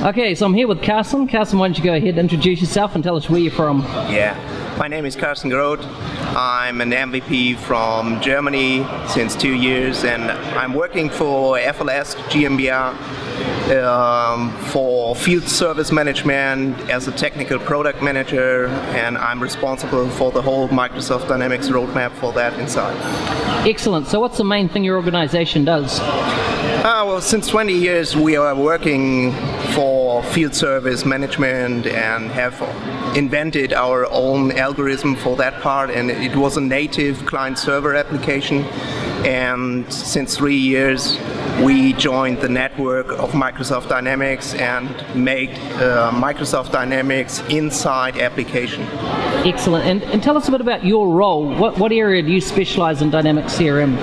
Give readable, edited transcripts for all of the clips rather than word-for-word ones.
Okay, so I'm here with Caresten. Caresten, why don't you go ahead and introduce yourself and tell us where you're from? Yeah, my name is groth. I'm an MVP from Germany since 2 years, and I'm working for FLS GmbH for field service management as a technical product manager, and I'm responsible for the whole Microsoft Dynamics roadmap for that inside. Excellent. So what's the main thing your organization does? Well, since 20 years we are working for field service management and have invented our own algorithm for that part, and it was a native client-server application. And since 3 years we joined the network of Microsoft Dynamics and made Microsoft Dynamics inside application. Excellent. And tell us a bit about your role. What area do you specialize in Dynamics CRM?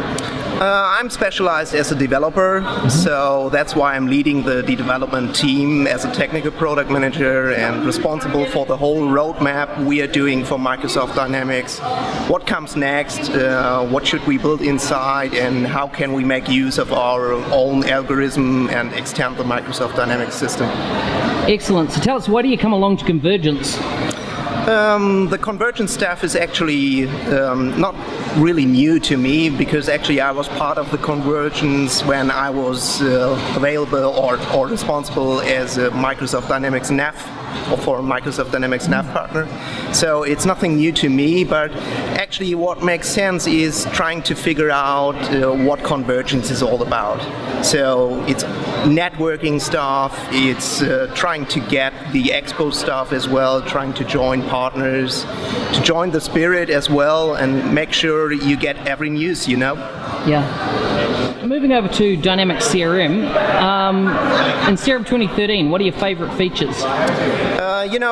I'm specialized as a developer, so that's why I'm leading the development team as a technical product manager and responsible for the whole roadmap we are doing for Microsoft Dynamics. What comes next, what should we build inside, and how can we make use of our own algorithm and extend the Microsoft Dynamics system. Excellent. So tell us, why do you come along to Convergence? The Convergence stuff is actually not really new to me, because actually I was part of the Convergence when I was available or responsible as a Microsoft Dynamics NAV or for Microsoft Dynamics NAV partner. So it's nothing new to me, but actually what makes sense is trying to figure out what Convergence is all about. So it's networking stuff, it's trying to get the expo stuff as well, trying to join partners, to join the spirit as well, and make sure you get every news, you know? Yeah. Moving over to Dynamics CRM, in CRM 2013, what are your favorite features?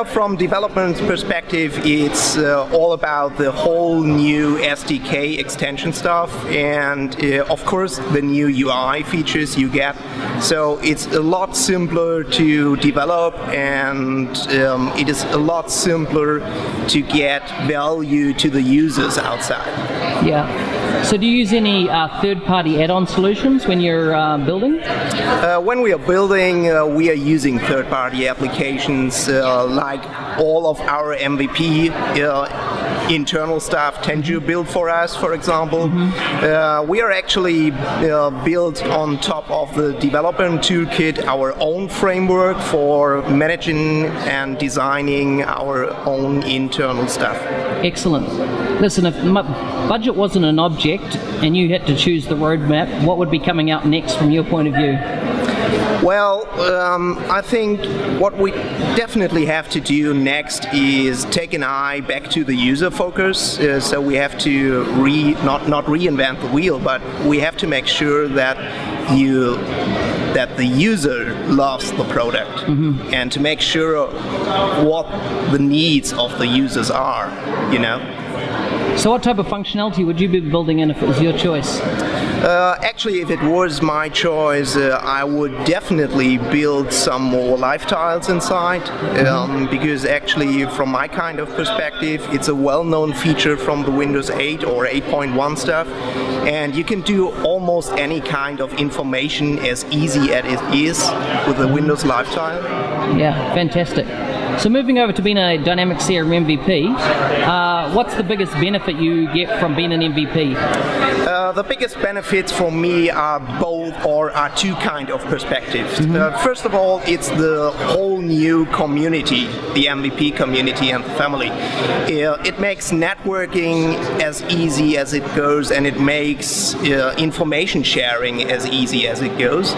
From development perspective, it's all about the whole new SDK extension stuff, and of course the new UI features you get. So it's a lot simpler to develop, and it is a lot simpler to get value to the users outside. Yeah. So do you use any third-party add-on solutions when you're building? When we are building, we are using third-party applications like all of our MVP internal stuff tend to build for us, for example. We are actually built on top of the development toolkit, our own framework for managing and designing our own internal stuff. Excellent. Listen, if budget wasn't an object and you had to choose the roadmap, what would be coming out next from your point of view? Well, I think what we definitely have to do next is take an eye back to the user focus. So we have to not reinvent the wheel, but we have to make sure that the user loves the product, and to make sure what the needs of the users are, you know. So what type of functionality would you be building in if it was your choice? Actually, if it was my choice, I would definitely build some more live tiles inside, because actually from my kind of perspective, it's a well-known feature from the Windows 8 or 8.1 stuff, and you can do almost any kind of information as easy as it is with the Windows live tile. Yeah, fantastic. So moving over to being a Dynamics CRM MVP, what's the biggest benefit you get from being an MVP? The biggest benefits for me are two kind of perspectives. First of all, it's the whole new community, the MVP community and the family. It makes networking as easy as it goes, and it makes information sharing as easy as it goes.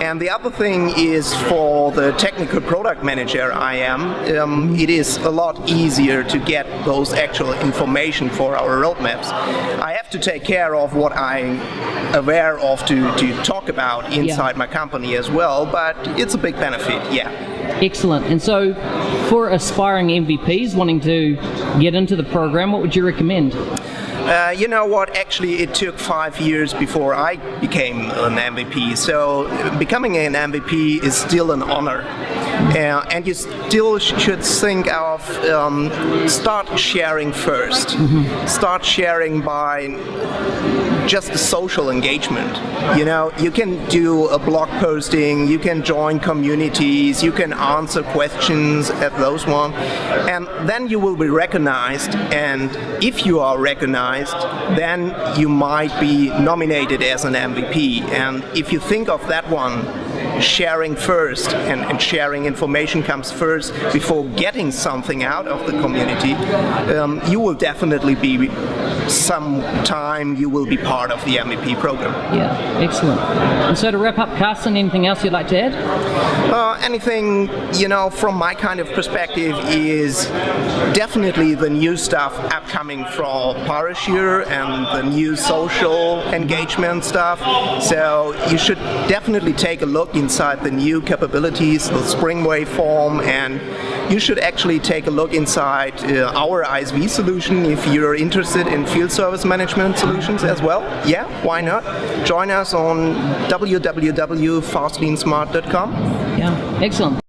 And the other thing is, for the technical product manager I am, it is a lot easier to get those actual information for our roadmaps. I have to take care of what I'm aware of to talk about inside my company as well, but it's a big benefit, yeah. Excellent. And so for aspiring MVPs wanting to get into the program, what would you recommend? You know what, actually it took 5 years before I became an MVP, so becoming an MVP is still an honor. And you still should think of start sharing first. Start sharing by just the social engagement. You know, you can do a blog posting, you can join communities, you can answer questions at those ones, and then you will be recognized. And if you are recognized, then you might be nominated as an MVP. And if you think of that one, sharing first and sharing information comes first before getting something out of the community, you will definitely be sometime you will be part of the MVP program. Yeah, excellent. And so to wrap up, Carsten, anything else you'd like to add? Anything, you know, from my kind of perspective is definitely the new stuff upcoming from Parashur and the new social engagement stuff. So you should definitely take a look inside the new capabilities, the Spring Waveform, and you should actually take a look inside our ISV solution if you're interested in field service management solutions as well. Yeah, why not? Join us on www.fastleansmart.com. Yeah, excellent.